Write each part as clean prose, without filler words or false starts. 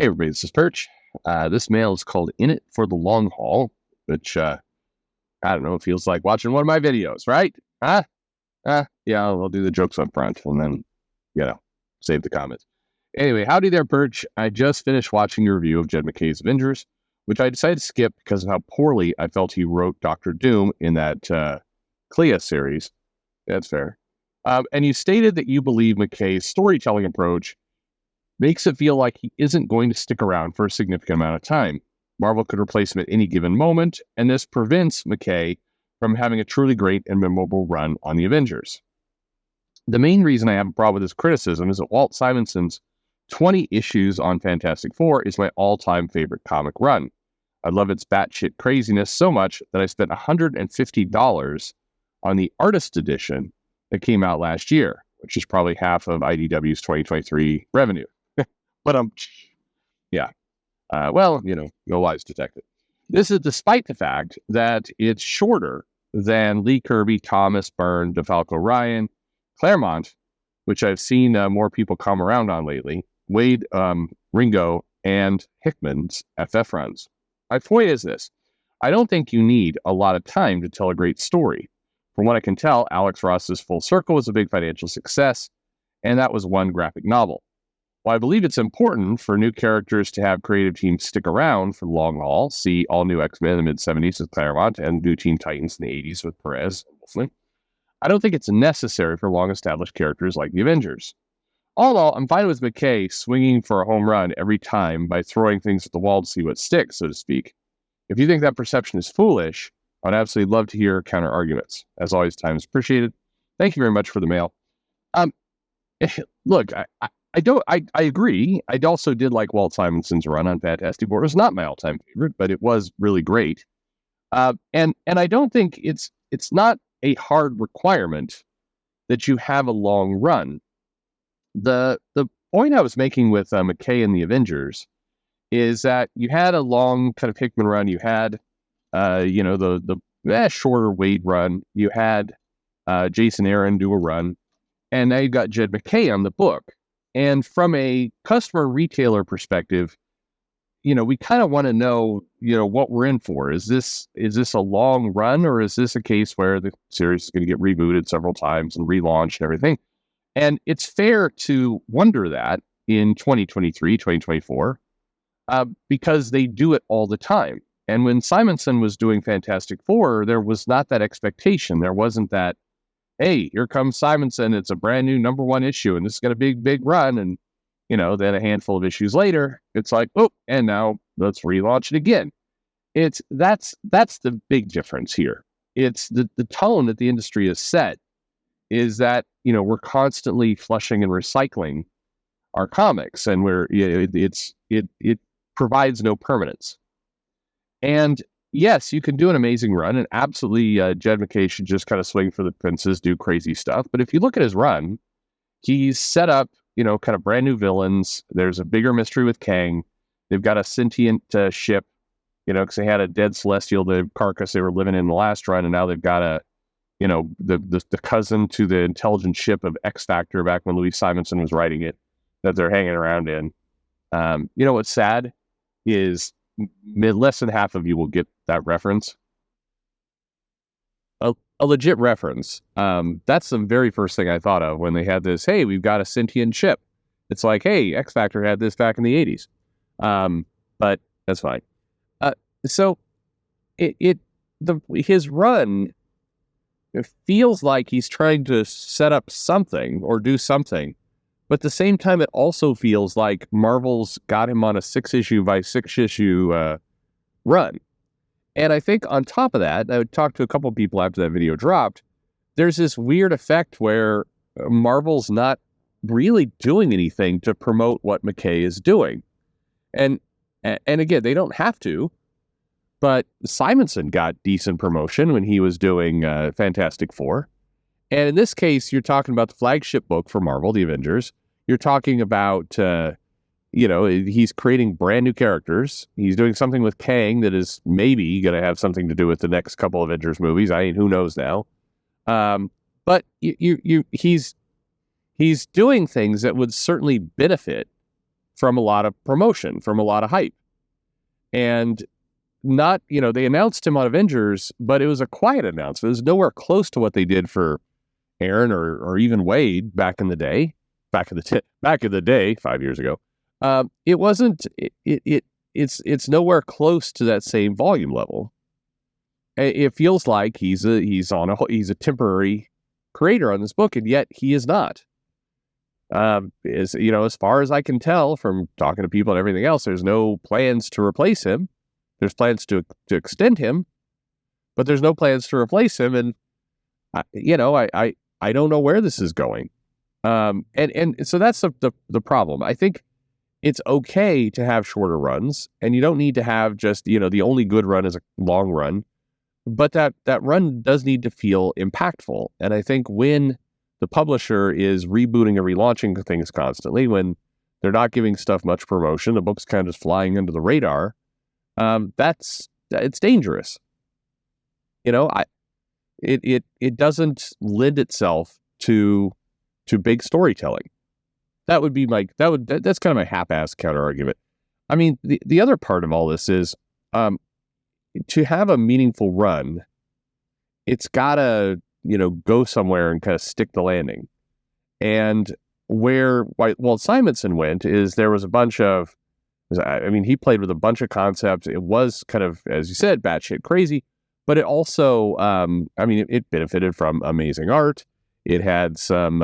Hey everybody, this is Perch. This mail is called In It for the Long Haul, which, I don't know, it feels like watching one of my videos, right? Huh? Yeah, I'll do the jokes up front and then, save the comments. Anyway, howdy there, Perch. I just finished watching your review of Jed MacKay's Avengers, which I decided to skip because of how poorly I felt he wrote Doctor Doom in that Clea series. That's fair. And you stated that you believe MacKay's storytelling approach makes it feel like he isn't going to stick around for a significant amount of time. Marvel could replace him at any given moment, and this prevents MacKay from having a truly great and memorable run on the Avengers. The main reason I have a problem with this criticism is that Walt Simonson's 20 issues on Fantastic Four is my all-time favorite comic run. I love its batshit craziness so much that I spent $150 on the artist edition that came out last year, which is probably half of IDW's 2023 revenue. But no lies detected. This is despite the fact that it's shorter than Lee Kirby, Thomas, Byrne, DeFalco, Ryan, Claremont, which I've seen more people come around on lately, Wade, Ringo, and Hickman's FF runs. My point is this. I don't think you need a lot of time to tell a great story. From what I can tell, Alex Ross's Full Circle was a big financial success, and that was one graphic novel. While I believe it's important for new characters to have creative teams stick around for the long haul, see All New X-Men in the mid-70s with Claremont and New Teen Titans in the 80s with Perez and Wolfman, I don't think it's necessary for long-established characters like the Avengers. All in all, I'm fine with MacKay swinging for a home run every time by throwing things at the wall to see what sticks, so to speak. If you think that perception is foolish, I'd absolutely love to hear counter-arguments. As always, time is appreciated. Thank you very much for the mail. Look, I agree. I also did like Walt Simonson's run on Fantastic Four. It was not my all-time favorite, but it was really great. And I don't think it's not a hard requirement that you have a long run. The point I was making with MacKay and the Avengers is that you had a long kind of Hickman run. You had the shorter Wade run. You had Jason Aaron do a run, and now you've got Jed MacKay on the book. And from a customer retailer perspective, we kind of want to know, what we're in for. Is this a long run, or is this a case where the series is going to get rebooted several times and relaunched and everything? And it's fair to wonder that in 2023, 2024, because they do it all the time. And when Simonson was doing Fantastic Four, there was not that expectation. There wasn't that, hey, here comes Simonson. It's a brand new #1 issue, and this is going to be a big run. And, then a handful of issues later, it's like, oh, and now let's relaunch it again. That's the big difference here. It's the tone that the industry has set is that, we're constantly flushing and recycling our comics, and it provides no permanence. And yes, you can do an amazing run, and absolutely Jed MacKay should just kind of swing for the fences, do crazy stuff. But if you look at his run, he's set up, kind of brand new villains. There's a bigger mystery with Kang. They've got a sentient ship, because they had a dead Celestial, the carcass they were living in the last run, and now they've got the cousin to the intelligent ship of X-Factor back when Louise Simonson was writing it that they're hanging around in. What's sad is less than half of you will get that reference. A legit reference. That's the very first thing I thought of when they had this, hey, we've got a sentient ship. It's like, hey, X-Factor had this back in the 80s. But that's fine. So his run, it feels like he's trying to set up something or do something. But at the same time, it also feels like Marvel's got him on a 6-issue by 6-issue run. And I think on top of that, I would talk to a couple of people after that video dropped, there's this weird effect where Marvel's not really doing anything to promote what MacKay is doing. And again, they don't have to, but Simonson got decent promotion when he was doing Fantastic Four. And in this case, you're talking about the flagship book for Marvel, The Avengers. You're talking about, he's creating brand new characters. He's doing something with Kang that is maybe going to have something to do with the next couple Avengers movies. Who knows now? But he's doing things that would certainly benefit from a lot of promotion, from a lot of hype. And not, they announced him on Avengers, but it was a quiet announcement. It was nowhere close to what they did for Aaron or even Wade back in the day, back in the day, 5 years ago. It wasn't. It's nowhere close to that same volume level. It feels like he's a temporary creator on this book, and yet he is not. As far as I can tell from talking to people and everything else, there's no plans to replace him. There's plans to extend him, but there's no plans to replace him. And I don't know where this is going. And so that's the problem. I think it's okay to have shorter runs, and you don't need to have just, the only good run is a long run, but that run does need to feel impactful. And I think when the publisher is rebooting and relaunching things constantly, when they're not giving stuff much promotion, the book's kind of just flying under the radar, it's dangerous. It doesn't lend itself to big storytelling. That's kind of my half-assed counter argument. I mean, the other part of all this is, to have a meaningful run, it's gotta, go somewhere and kind of stick the landing. And where Walt Simonson went is there was a bunch of, he played with a bunch of concepts. It was kind of, as you said, batshit crazy, but it also, it benefited from amazing art. It had some,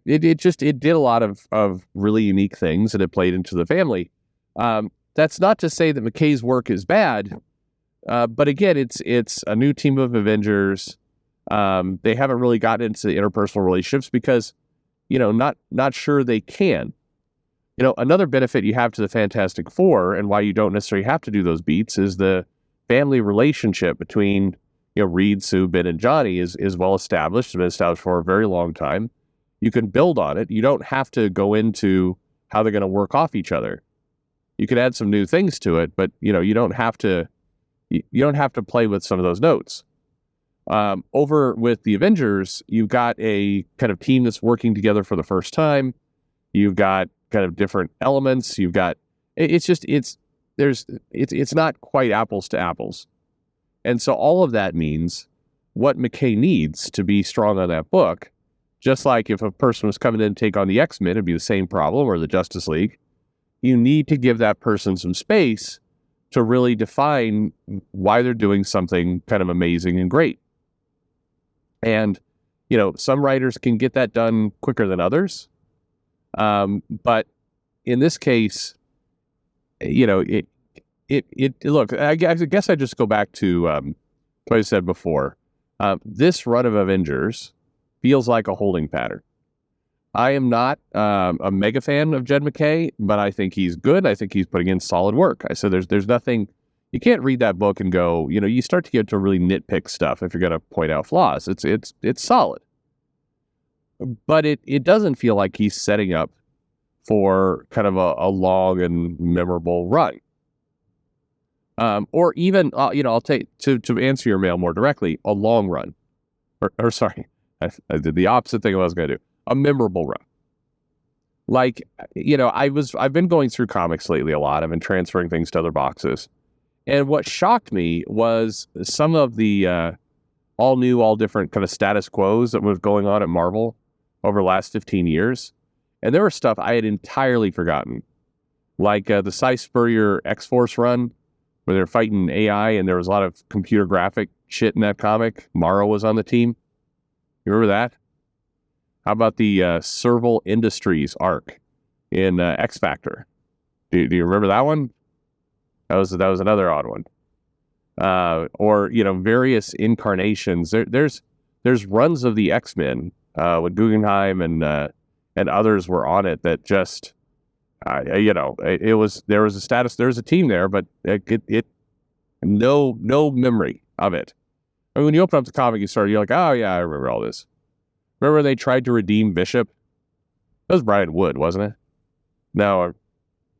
it did a lot of really unique things, and it played into the family. That's not to say that McKay's work is bad, but again, it's a new team of Avengers. They haven't really gotten into the interpersonal relationships because, not sure they can. Another benefit you have to the Fantastic Four, and why you don't necessarily have to do those beats, is the family relationship between, Reed, Sue, Ben, and Johnny is well established. It's been established for a very long time. You can build on it. You don't have to go into how they're going to work off each other. You can add some new things to it, but you don't have to. You don't have to play with some of those notes. Over with the Avengers, you've got a kind of team that's working together for the first time. You've got kind of different elements. You've got it's not quite apples to apples. And so all of that means what McKay needs to be strong on that book, just like if a person was coming in to take on the X-Men, it'd be the same problem, or the Justice League. You need to give that person some space to really define why they're doing something kind of amazing and great. And, some writers can get that done quicker than others. But in this case, look, I guess I just go back to what I said before. This run of Avengers feels like a holding pattern. I am not a mega fan of Jed McKay, but I think he's good. I think he's putting in solid work. So there's nothing, you can't read that book and go, you start to get to really nitpick stuff if you're going to point out flaws. It's solid. But it doesn't feel like he's setting up for kind of a long and memorable run. Or even, I'll take, to answer your mail more directly, a long run. Or sorry, I did the opposite thing I was going to do. A memorable run. Like, I've been going through comics lately a lot. I've been transferring things to other boxes. And what shocked me was some of the all new, all different kind of status quos that was going on at Marvel over the last 15 years. And there was stuff I had entirely forgotten. Like the Cy Spurrier X-Force run, where they're fighting AI and there was a lot of computer graphic shit in that comic. Morrow was on the team. You remember that? How about the Serval Industries arc in X Factor? Do you remember that one? That was another odd one. Or various incarnations. There's runs of the X-Men when Guggenheim and others were on it that just there was a team there, but no memory of it. I mean, when you open up the comic, you're like, oh yeah, I remember all this. Remember they tried to redeem Bishop? That was Brian Wood, wasn't it? No,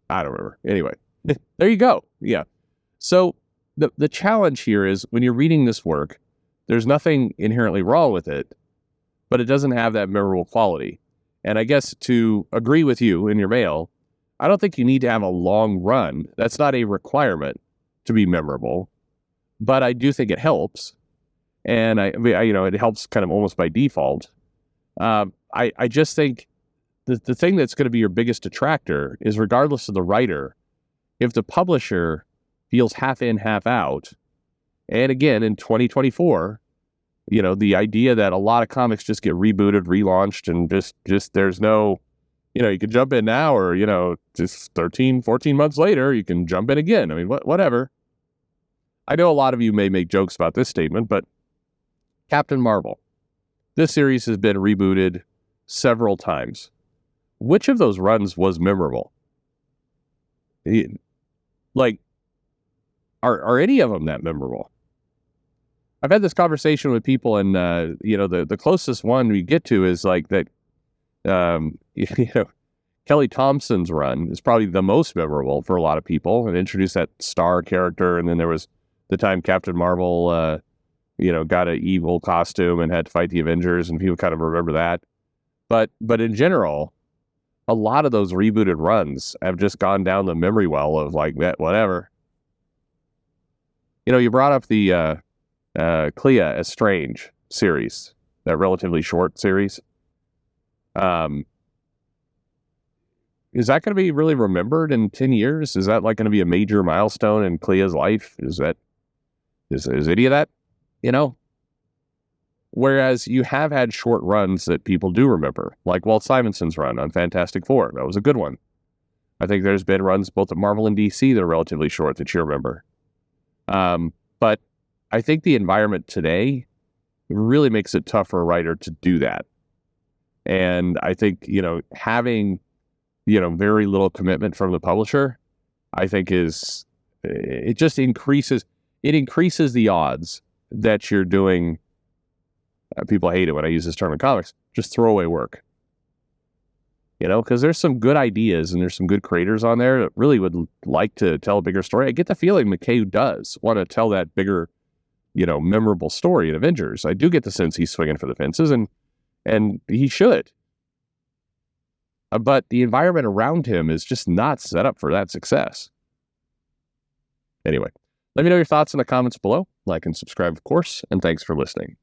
I don't remember. Anyway, there you go. Yeah. So the challenge here is when you're reading this work, there's nothing inherently wrong with it, but it doesn't have that memorable quality. And I guess to agree with you in your mail, I don't think you need to have a long run. That's not a requirement to be memorable, but I do think it helps. And it helps kind of almost by default. I just think the thing that's going to be your biggest detractor is, regardless of the writer, if the publisher feels half in, half out, and again, in 2024, the idea that a lot of comics just get rebooted, relaunched, and just there's no, you can jump in now, or, just 13, 14 months later, you can jump in again. I mean, whatever. I know a lot of you may make jokes about this statement, but Captain Marvel, this series has been rebooted several times. Which of those runs was memorable? Like, are any of them that memorable? I've had this conversation with people, and the closest one we get to is like that. Kelly Thompson's run is probably the most memorable for a lot of people, and introduced that star character. And then there was the time Captain Marvel, got an evil costume and had to fight the Avengers, and people kind of remember that. But in general, a lot of those rebooted runs have just gone down the memory well of like, whatever. You brought up the Clea as Strange series, that relatively short series. Is that going to be really remembered in 10 years? Is that like going to be a major milestone in Clea's life? Is any of that, Whereas you have had short runs that people do remember, like Walt Simonson's run on Fantastic Four. That was a good one. I think there's been runs both at Marvel and DC that are relatively short that you remember. But I think the environment today really makes it tough for a writer to do that. And I think, having, very little commitment from the publisher, I think it just increases the odds that you're doing, people hate it when I use this term in comics, just throwaway work. Because there's some good ideas and there's some good creators on there that really would like to tell a bigger story. I get the feeling McKay does want to tell that bigger, memorable story in Avengers. I do get the sense he's swinging for the fences, and he should. But the environment around him is just not set up for that success. Anyway, let me know your thoughts in the comments below. Like and subscribe, of course, and thanks for listening.